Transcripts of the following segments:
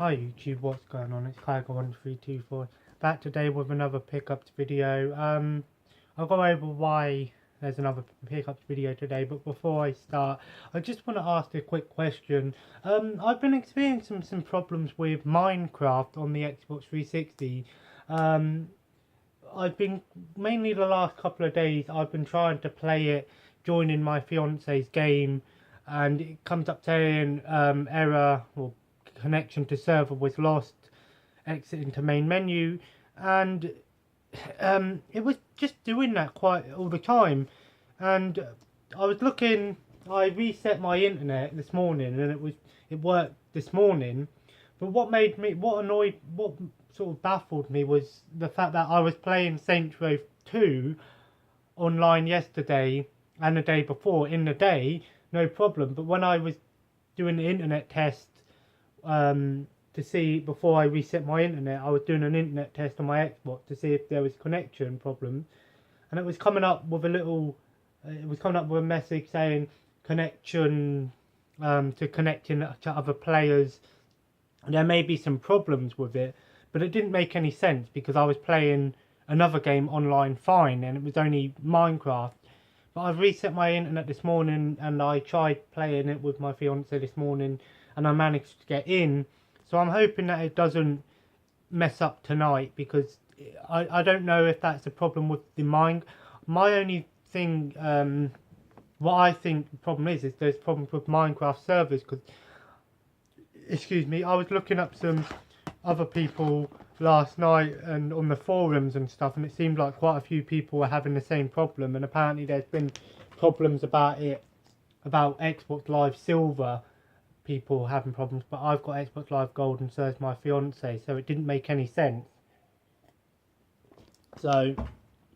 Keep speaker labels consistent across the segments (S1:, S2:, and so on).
S1: Hi YouTube, what's going on? It's Kaiger1324 back today with another pickups video. I'll go over why there's another pickups video today, but before I start, I just want to ask a quick question. I've been experiencing some problems with Minecraft on the Xbox 360. I've been, mainly the last couple of days, I've been trying to play it, joining my fiance's game, and it comes up saying error or connection to server was lost, exit into main menu, and it was just doing that quite all the time. And I was looking, I reset my internet this morning and it worked this morning, but what sort of baffled me was the fact that I was playing Saints Row 2 online yesterday and the day before in the day, no problem, but when I was doing the internet test to see, before I reset my internet, I was doing an internet test on my Xbox to see if there was connection problems, and it was coming up with a message saying connection to connecting to other players. There may be some problems with it, but it didn't make any sense because I was playing another game online fine and it was only Minecraft. But I've reset my internet this morning and I tried playing it with my fiance this morning and I managed to get in, so I'm hoping that it doesn't mess up tonight, because I don't know if that's a problem with the my only thing, what I think the problem is there's problems with Minecraft servers, because, excuse me, I was looking up some other people last night and on the forums and stuff, and it seemed like quite a few people were having the same problem, and apparently there's been problems about Xbox Live Silver, people having problems, but I've got Xbox Live Gold and so has my fiance, so it didn't make any sense. So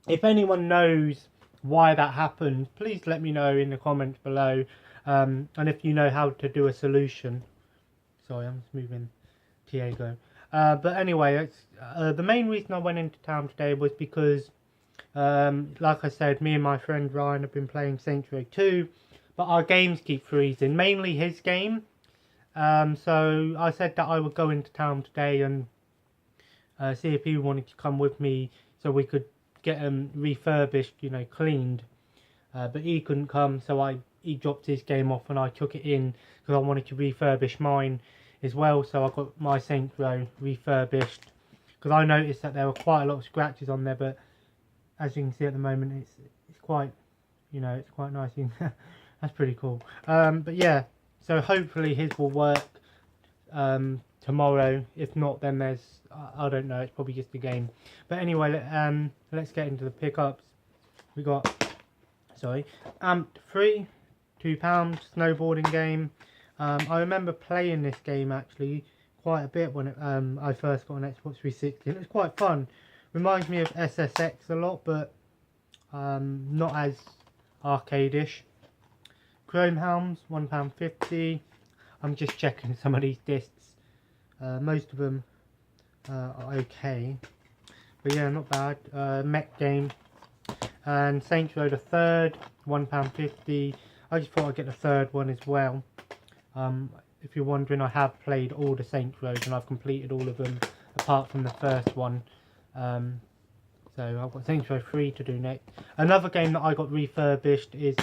S1: if anyone knows why that happened, please let me know in the comments below, and if you know how to do a solution. Sorry, I'm just moving Diego. But anyway, the main reason I went into town today was because, like I said, me and my friend Ryan have been playing Saints Row 2, but our games keep freezing, mainly his game. So I said that I would go into town today and see if he wanted to come with me so we could get them refurbished, cleaned. But he couldn't come, so he dropped his game off and I took it in because I wanted to refurbish mine as well. So I got my Saints Row refurbished because I noticed that there were quite a lot of scratches on there, but as you can see at the moment, it's quite, it's quite nice. That's pretty cool. But yeah. So hopefully his will work tomorrow. If not, then I don't know, it's probably just a game. But anyway, let's get into the pickups. We got, Amped 3, £2, snowboarding game. I remember playing this game actually quite a bit when I first got an Xbox 360. And it was quite fun. Reminds me of SSX a lot, but not as arcade-ish. Chrome Helms, £1.50. I'm just checking some of these discs. Most of them are okay, but yeah, not bad. Mech game and Saints Row the third, £1.50. I just thought I'd get the third one as well. If you're wondering, I have played all the Saints Rows and I've completed all of them apart from the first one. So I've got Saints Row 3 to do next. Another game that I got refurbished is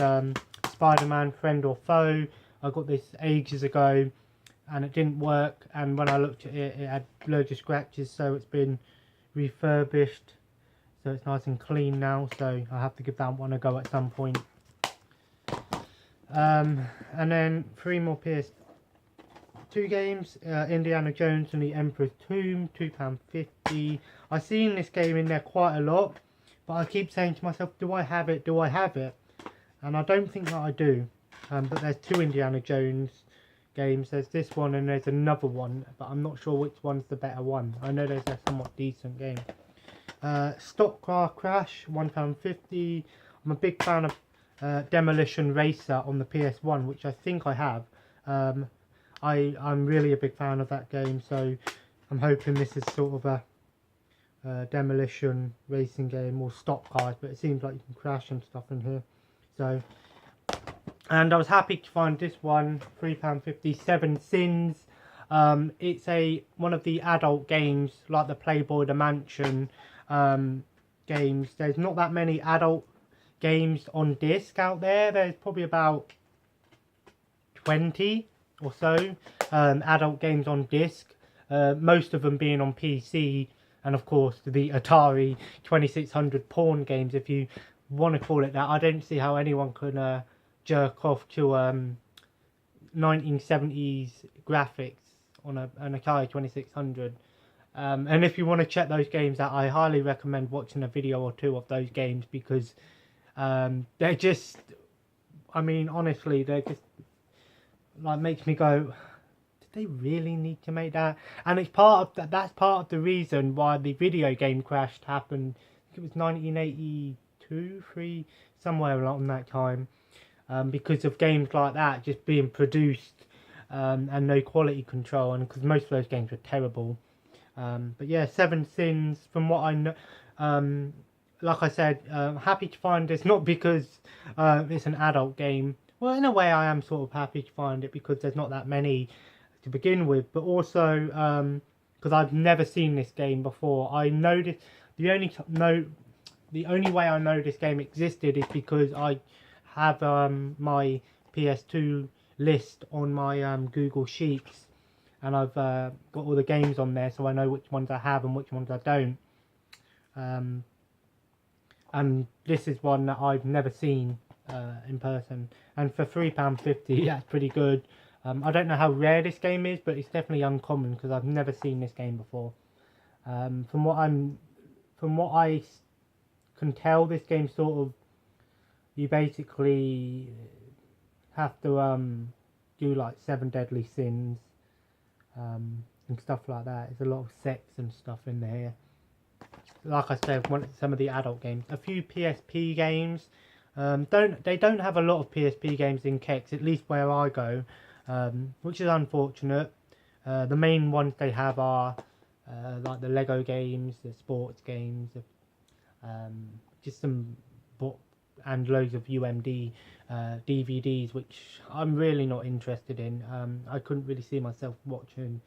S1: Spider-Man Friend or Foe. I got this ages ago and it didn't work, and when I looked at it, it had loads of scratches, so it's been refurbished, so it's nice and clean now, so I have to give that one a go at some point. And then 3 more PS2 games, Indiana Jones and the Emperor's Tomb, £2.50. I've seen this game in there quite a lot, but I keep saying to myself, do I have it, do I have it? And I don't think that I do. But there's 2 Indiana Jones games. There's this one and there's another one, but I'm not sure which one's the better one. I know there's a somewhat decent game. Stock Car Crash, £1.50. I'm a big fan of Demolition Racer on the PS1, which I think I have. I'm really a big fan of that game, so I'm hoping this is sort of a demolition racing game, or stock cars, but it seems like you can crash and stuff in here. So, and I was happy to find this one, £3.50, 7 Sins. It's one of the adult games, like the Playboy, the Mansion games. There's not that many adult games on disc out there. There's probably about 20 or so adult games on disc. Most of them being on PC, and of course the Atari 2600 porn games, if you want to call it that. I don't see how anyone can jerk off to 1970s graphics on an Atari 2600. And if you want to check those games out, I highly recommend watching a video or two of those games, because they're just, I mean, honestly, they're just, like, makes me go, did they really need to make that? And it's part of that's part of the reason why the video game crash happened. I think it was 1982, 3, somewhere along that time. Because of games like that just being produced and no quality control, and because most of those games were terrible. But yeah, Seven Sins, from what I know, like I said, happy to find this, not because it's an adult game. Well, in a way I am sort of happy to find it because there's not that many to begin with, but also because I've never seen this game before. I noticed the only way I know this game existed is because I have my PS2 list on my Google Sheets, and I've got all the games on there, so I know which ones I have and which ones I don't. And this is one that I've never seen in person, and for £3.50 that's pretty good. I don't know how rare this game is, but it's definitely uncommon because I've never seen this game before. From what I can tell, this game sort of, you basically have to do like 7 deadly sins and stuff like that. There's a lot of sex and stuff in there. Like I said, some of the adult games, a few PSP games. They don't have a lot of PSP games in Kex, at least where I go, which is unfortunate. The main ones they have are like the Lego games, the sports games, just some and loads of UMD DVDs, which I'm really not interested in. I couldn't really see myself watching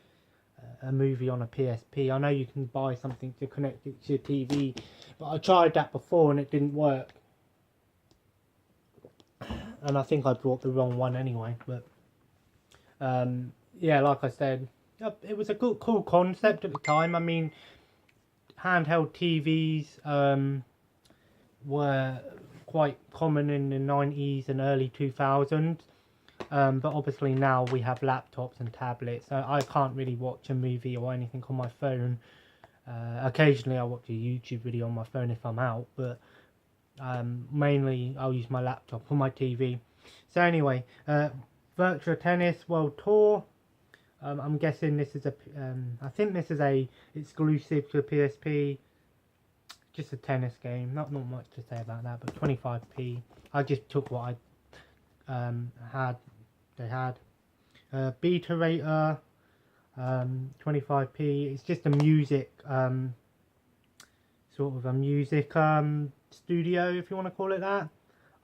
S1: a movie on a PSP. I know you can buy something to connect it to your TV, but I tried that before and it didn't work. And I think I bought the wrong one anyway. But yeah, like I said, it was a cool concept at the time. I mean, handheld TVs were quite common in the 90s and early 2000s. But obviously now we have laptops and tablets, so I can't really watch a movie or anything on my phone. Occasionally I'll watch a YouTube video on my phone if I'm out, but mainly I'll use my laptop or my TV. So anyway, Virtua Tennis World Tour. I'm guessing this is I think this is a exclusive to PSP. Just a tennis game. Not much to say about that, but 25p. I just took what I they had. Beta Rater, 25p. It's just a music, sort of a music studio, if you want to call it that.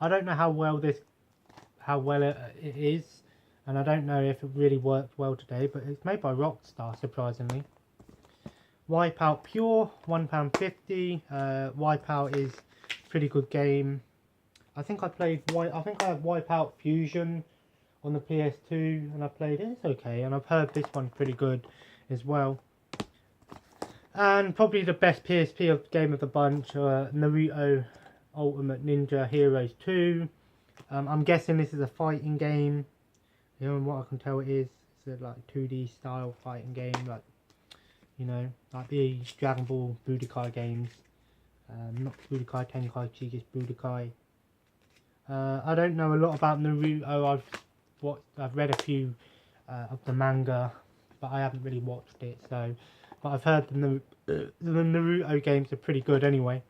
S1: I don't know how well it is, and I don't know if it really works well today, but it's made by Rockstar, surprisingly. Wipeout Pure, £1.50. Wipeout is a pretty good game. I think I have Wipeout Fusion on the PS2, and I played it. It's okay, and I've heard this one's pretty good as well. And probably the best PSP game of the bunch, Naruto Ultimate Ninja Heroes 2. I'm guessing this is a fighting game. You know what I can tell it is. It's a like 2D style fighting game, like, you know, like the Dragon Ball Budokai games. Not Budokai Tenkaichi, just Budokai. I don't know a lot about Naruto. I've read a few of the manga, but I haven't really watched it. So, but I've heard the Naruto games are pretty good anyway.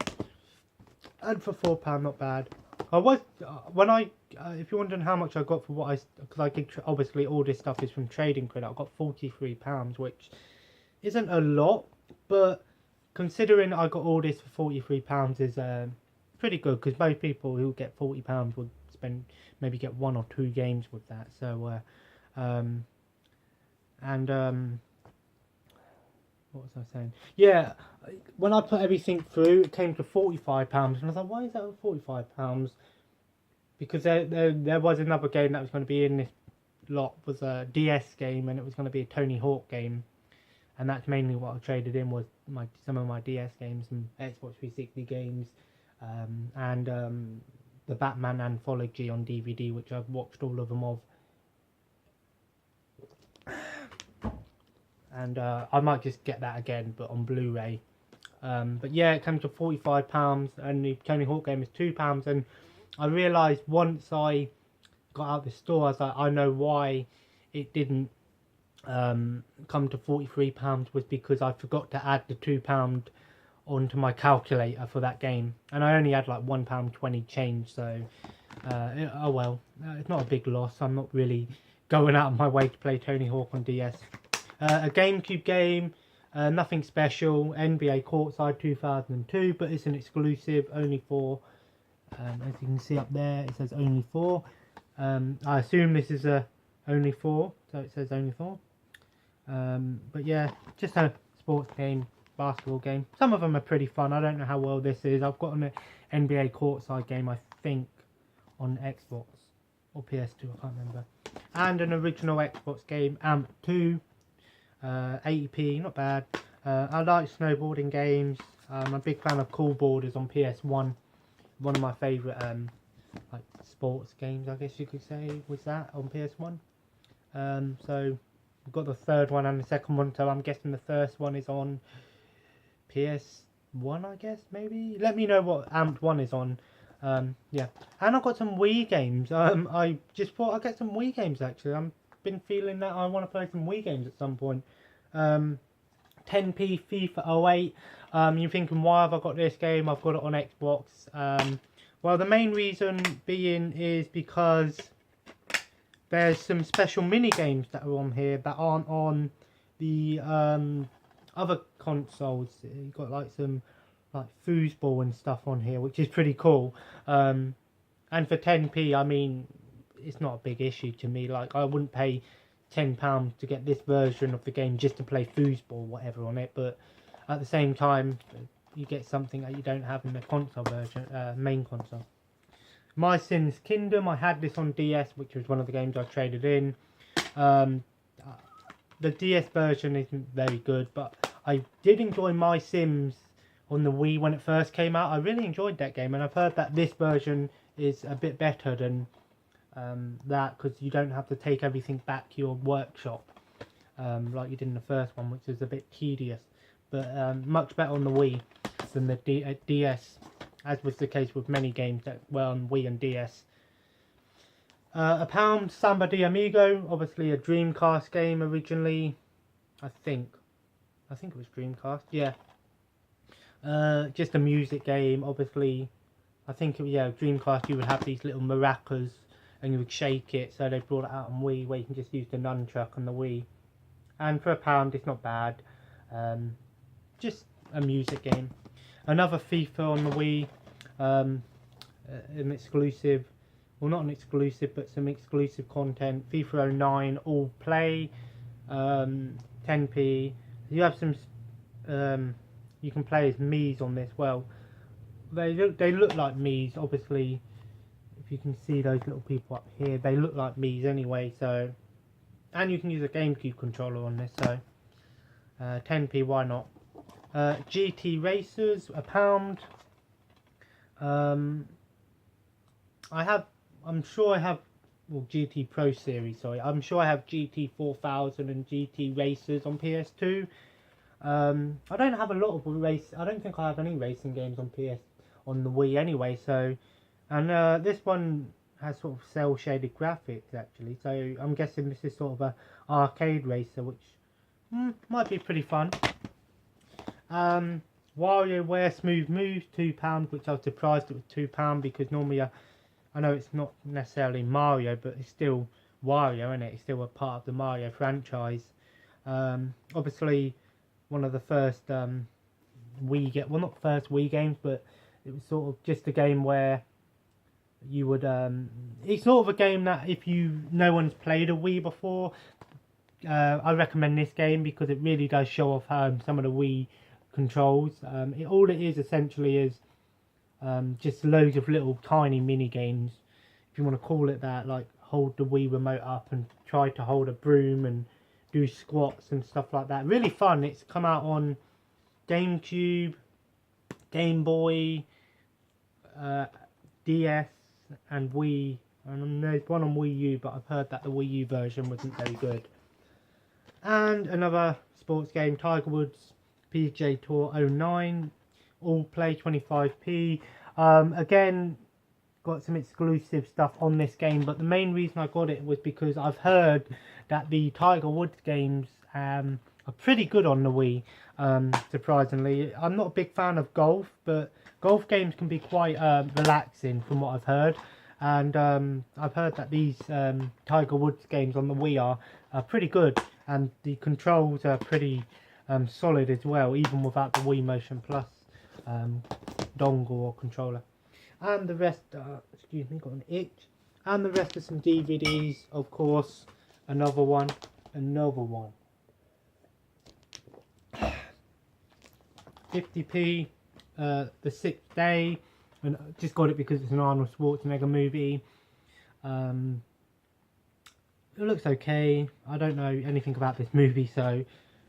S1: And for £4, not bad. I was if you're wondering how much I got for what because I did obviously all this stuff is from trading credit. I got £43, which isn't a lot, but considering I got all this for £43 is pretty good, because most people who get £40 would maybe get 1 or 2 games with that. So And what was I saying? Yeah, when I put everything through, it came to £45, and I was like, why is that £45? Because there was another game that was going to be in this lot, was a DS game, and it was going to be a Tony Hawk game, and that's mainly what I traded in, was some of my DS games and Xbox 360 games, and the Batman anthology on DVD, which I've watched all of them of. And I might just get that again, but on Blu-ray. But yeah, it comes to £45, and the Tony Hawk game is £2. And I realised once I got out of the store, I was like, I know why it didn't come to £43, was because I forgot to add the £2 onto my calculator for that game, and I only had like £1.20 change. So oh well, it's not a big loss. I'm not really going out of my way to play Tony Hawk on DS. A GameCube game, nothing special. NBA Courtside 2002, but it's an exclusive, only for, as you can see up there, it says only for. I assume this is a only for, so it says only for. But yeah, just a sports game, basketball game. Some of them are pretty fun. I don't know how well this is. I've got an NBA Courtside game, I think, on Xbox or PS2, I can't remember. And an original Xbox game, AMP 2. 80p, not bad. I like snowboarding games. I'm a big fan of Cool Boarders on PS1. One of my favourite like sports games, I guess you could say, was that on PS1. So we've got the third one and the second one, so I'm guessing the first one is on PS1, I guess, maybe. Let me know what Amped 1 is on. Yeah, and I've got some Wii games. I just thought I'd get some Wii games, actually. I'm been feeling that I want to play some Wii games at some point. 10p FIFA 08. You're thinking, why have I got this game? I've got it on Xbox. Well, the main reason being is because there's some special mini games that are on here that aren't on the other consoles. You've got like some like foosball and stuff on here, which is pretty cool. And for 10p, I mean, it's not a big issue to me. Like, I wouldn't pay £10 to get this version of the game just to play foosball, whatever, on it. But at the same time, you get something that you don't have in the console version, main console. My Sims Kingdom, I had this on DS, which was one of the games I traded in. The DS version isn't very good, but I did enjoy My Sims on the Wii when it first came out. I really enjoyed that game, and I've heard that this version is a bit better than that, because you don't have to take everything back to your workshop like you did in the first one, which is a bit tedious. But much better on the Wii than the DS, as was the case with many games that were on Wii and DS. £1 Samba de Amigo, obviously a Dreamcast game originally. I think it was Dreamcast, yeah. Just a music game, obviously. I think, yeah, Dreamcast, you would have these little maracas and you would shake it, so they brought it out on Wii, where you can just use the nunchuck on the Wii. And for £1, it's not bad. Just a music game. Another FIFA on the Wii, an exclusive, well, not an exclusive, but some exclusive content. FIFA 09 all play, 10p. You have some, you can play as Mii's on this. Well, they look like Mii's, obviously. If you can see those little people up here, they look like Mii's anyway. So, and you can use a GameCube controller on this. So, 10p, why not? GT Racers, £1. I'm sure I have, well, GT Pro Series, sorry. I'm sure I have GT 4000 and GT Racers on PS2. I don't have a lot of I don't think I have any racing games on the Wii anyway, so, and this one has sort of cel shaded graphics actually, so I'm guessing this is sort of a arcade racer, which might be pretty fun. WarioWare Smooth Moves, £2, which I was surprised it was £2, because normally I know it's not necessarily Mario, but it's still Wario, isn't it? It's still a part of the Mario franchise. Obviously, one of the first well, not first Wii games, but it was sort of just a game where you would, it's sort of a game that if no one's played a Wii before, I recommend this game because it really does show off some of the Wii controls. All it is essentially is just loads of little tiny mini games, if you want to call it that, like hold the Wii remote up and try to hold a broom and do squats and stuff like that. Really fun. It's come out on GameCube, Game Boy, DS and Wii, and there's one on Wii U, but I've heard that the Wii U version wasn't very good. And another sports game, Tiger Woods PGA Tour 09, all play 25p. Again, got some exclusive stuff on this game, but the main reason I got it was because I've heard that the Tiger Woods games are pretty good on the Wii. Surprisingly, I'm not a big fan of golf, but golf games can be quite relaxing from what I've heard. And I've heard that these Tiger Woods games on the Wii are pretty good, and the controls are pretty solid as well, even without the Wii Motion Plus dongle or controller. And the rest, excuse me, got an itch. And the rest of some DVDs, of course. Another one. 50p, The Sixth Day. And I just got it because it's an Arnold Schwarzenegger movie. It looks okay. I don't know anything about this movie, so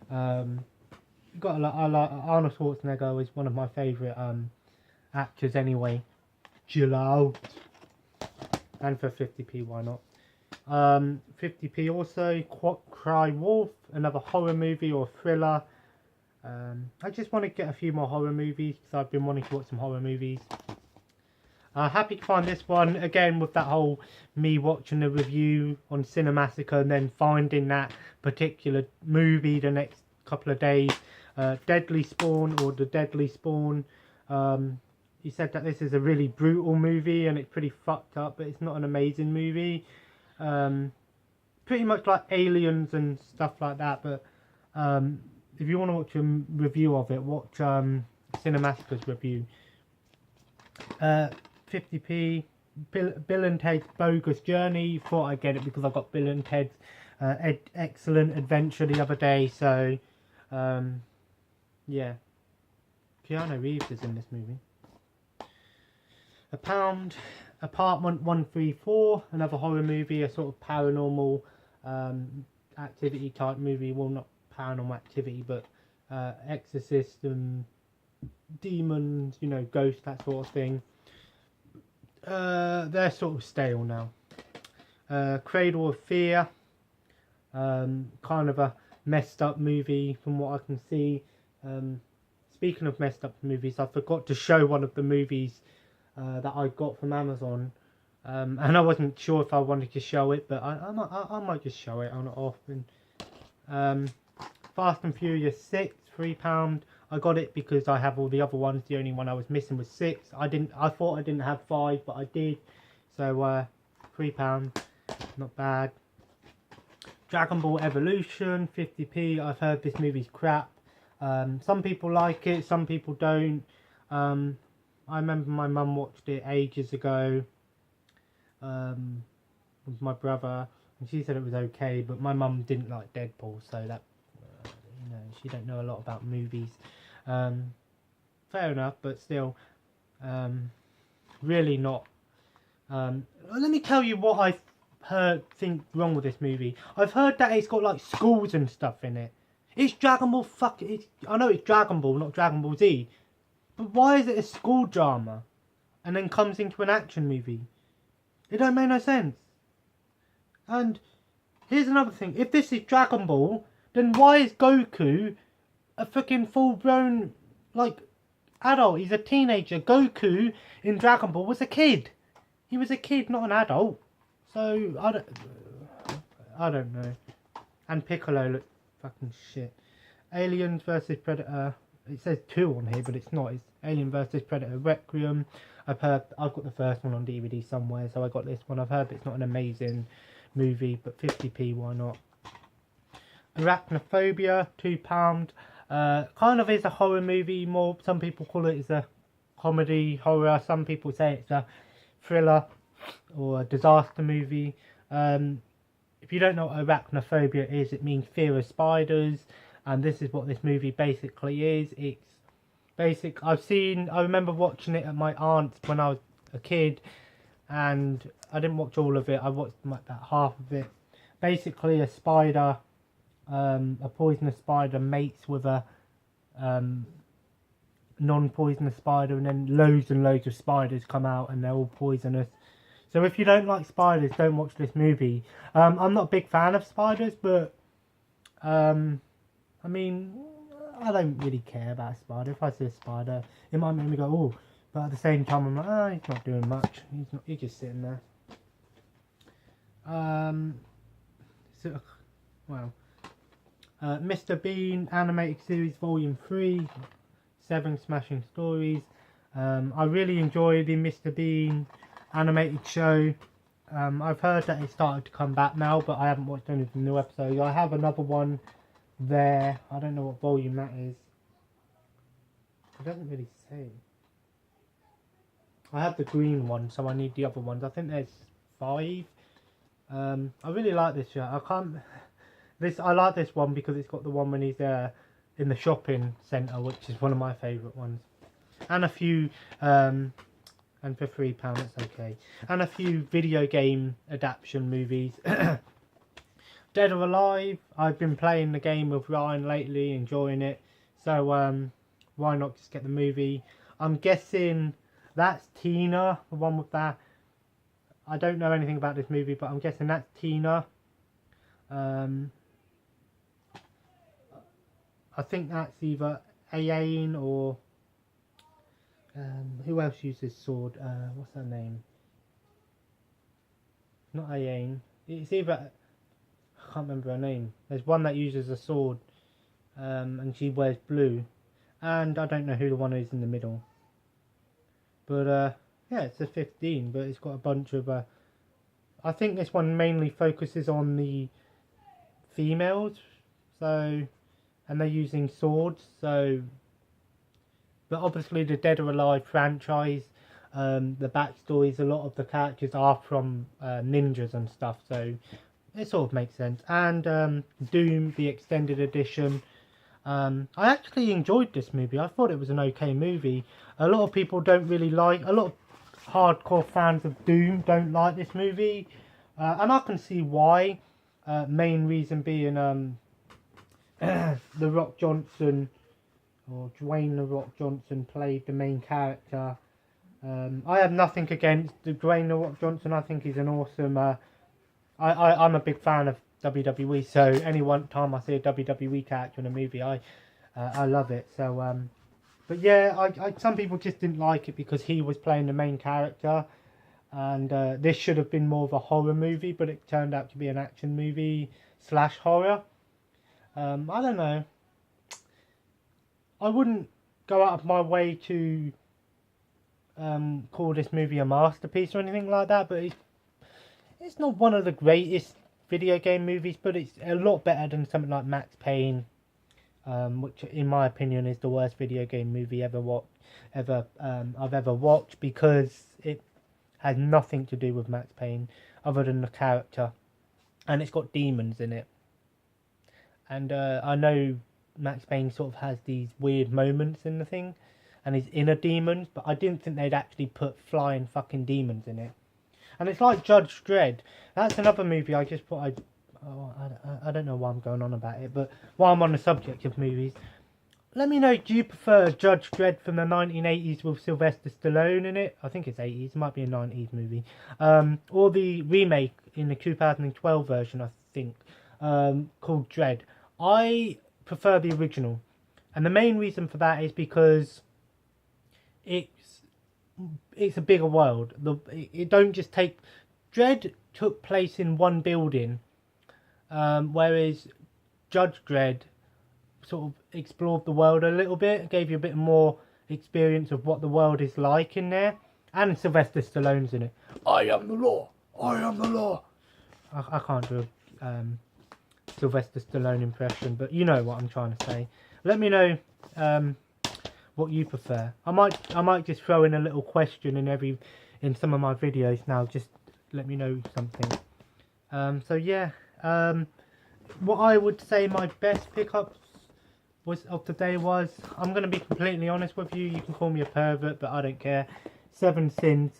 S1: got a lot. Arnold Schwarzenegger is one of my favourite actors anyway. Chill out. And for 50p, why not? 50p also, Cry Wolf, another horror movie or thriller. I just want to get a few more horror movies because I've been wanting to watch some horror movies. Happy to find this one, again with that whole me watching the review on Cinemassacre and then finding that particular movie the next couple of days. Deadly Spawn, or The Deadly Spawn. He said that this is a really brutal movie and it's pretty fucked up, but it's not an amazing movie. Pretty much like Aliens and stuff like that, but if you want to watch a review of it, watch Cinemassacre's review. 50p, Bill and Ted's Bogus Journey. Thought I'd get it because I got Bill and Ted's Excellent Adventure the other day, so yeah. Keanu Reeves is in this movie. £1, Apartment 134, another horror movie, a sort of paranormal activity type movie. Well, not paranormal activity, but exorcist and demons, you know, ghosts, that sort of thing. They're sort of stale now. Cradle of Fear, kind of a messed up movie from what I can see. Speaking of messed up movies, I forgot to show one of the movies that I got from Amazon, and I wasn't sure if I wanted to show it, but I might just show it on and off. And Fast and Furious 6, £3. I got it because I have all the other ones. The only one I was missing was 6. I thought I didn't have 5, but I did. So £3, not bad. Dragon Ball Evolution, 50p. I've heard this movie's crap. Some people like it, some people don't. I remember my mum watched it ages ago with my brother, and she said it was okay, but my mum didn't like Deadpool, so that, you know, she don't know a lot about movies. Fair enough, but still, really not. Let me tell you what I think wrong with this movie. I've heard that it's got like schools and stuff in it. It's Dragon Ball I know it's Dragon Ball, not Dragon Ball Z. But why is it a school drama and then comes into an action movie? It don't make no sense. And here's another thing. If this is Dragon Ball, then why is Goku a freaking full-grown, like, adult? He's a teenager. Goku in Dragon Ball was a kid. He was a kid, not an adult. So, I don't know. And Piccolo looked fucking shit. Aliens vs Predator. It says 2 on here, but it's not. It's Alien vs Predator Requiem. I've got the first one on DVD somewhere, so I got this one. I've heard it's not an amazing movie, but 50p, why not? Arachnophobia, £2. Kind of is a horror movie. More, some people call it as a comedy horror. Some people say it's a thriller or a disaster movie. If if you don't know what arachnophobia is, it means fear of spiders, and this is what this movie basically is. It's basic. I remember watching it at my aunt's when I was a kid, and I didn't watch all of it. I watched like about half of it. Basically, a spider, a poisonous spider mates with a non-poisonous spider, and then loads and loads of spiders come out, and they're all poisonous. So if you don't like spiders, don't watch this movie. I'm not a big fan of spiders, but I mean, I don't really care about a spider. If I see a spider, it might make me go, oh. But at the same time, I'm like, oh, he's not doing much. He's just sitting there. Mr. Bean Animated Series Volume 3, 7 Smashing Stories. I really enjoy the Mr. Bean animated show. I've heard that it started to come back now, but I haven't watched any of the new episodes. I have another one there. I don't know what volume that is. It doesn't really say. I have the green one, so I need the other ones. I think there's 5. I really like this show. I like this one because it's got the one when he's in the shopping centre, which is one of my favourite ones. And a few, and for £3 it's okay. And a few video game adaptation movies. Dead or Alive, I've been playing the game with Ryan lately, enjoying it. So why not just get the movie? I'm guessing that's Tina, the one with that. I don't know anything about this movie, but I'm guessing that's Tina. I think that's either Ayane or who else uses sword? What's her name? Not Ayane. It's either, I can't remember her name. There's one that uses a sword, and she wears blue, and I don't know who the one is in the middle. But yeah, it's a 15, but it's got a bunch of. I think this one mainly focuses on the females, so, and they're using swords. So, but obviously the Dead or Alive franchise, the backstories, a lot of the characters are from ninjas and stuff, so it sort of makes sense. And Doom, the extended edition. I actually enjoyed this movie. I thought it was an okay movie. A lot of people don't really like, a lot of hardcore fans of Doom don't like this movie, and I can see why. Main reason being The Rock Johnson, or Dwayne The Rock Johnson, played the main character. I have nothing against Dwayne The Rock Johnson. I think he's an awesome. I'm a big fan of WWE, so any one time I see a WWE character in a movie, I love it. So, but yeah, some people just didn't like it because he was playing the main character, and this should have been more of a horror movie, but it turned out to be an action movie / horror. I don't know. I wouldn't go out of my way to call this movie a masterpiece or anything like that, but it's not one of the greatest video game movies, but it's a lot better than something like Max Payne, which in my opinion is the worst video game movie I've ever watched, because it has nothing to do with Max Payne other than the character, and it's got demons in it. And I know Max Payne sort of has these weird moments in the thing, and his inner demons, but I didn't think they'd actually put flying fucking demons in it. And it's like Judge Dredd. That's another movie I just thought I don't know why I'm going on about it, but while I'm on the subject of movies, let me know, do you prefer Judge Dredd from the 1980s with Sylvester Stallone in it? I think it's 80s, it might be a 90s movie. Or the remake in the 2012 version, I think, called Dredd. I prefer the original. And the main reason for that is because it's a bigger world. It don't just take... Dredd took place in one building, whereas Judge Dredd sort of explored the world a little bit, gave you a bit more experience of what the world is like in there. And Sylvester Stallone's in it. I am the law. I am the law. I can't do a Sylvester Stallone impression, but you know what I'm trying to say. Let me know what you prefer. I might just throw in a little question in some of my videos now. Just let me know something. So yeah, What I would say my best pickups of the day was, I'm going to be completely honest with you, you can call me a pervert, but I don't care. Seven Sins,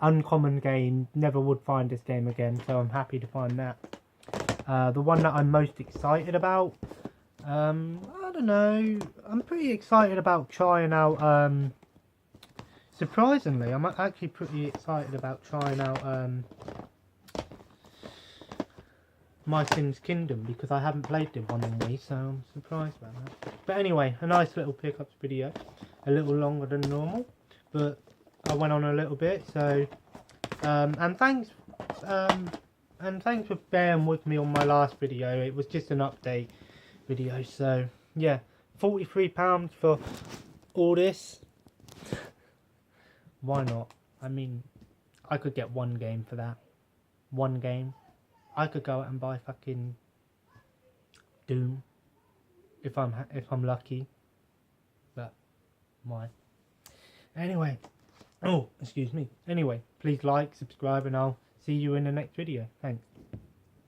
S1: uncommon game, never would find this game again, so I'm happy to find that. The one that I'm most excited about, I don't know, I'm pretty excited about trying out, surprisingly, I'm actually pretty excited about trying out, My Sims Kingdom, because I haven't played the one on Wii, so I'm surprised about that. But anyway, a nice little pickups video, a little longer than normal, but I went on a little bit, so and thanks for bearing with me on my last video. It was just an update video, so yeah, £43 for all this. Why not? I mean, I could get one game for that. One game. I could go out and buy fucking Doom if I'm lucky. But why? Anyway. Oh, excuse me. Anyway, please like, subscribe, and I'll see you in the next video. Thanks.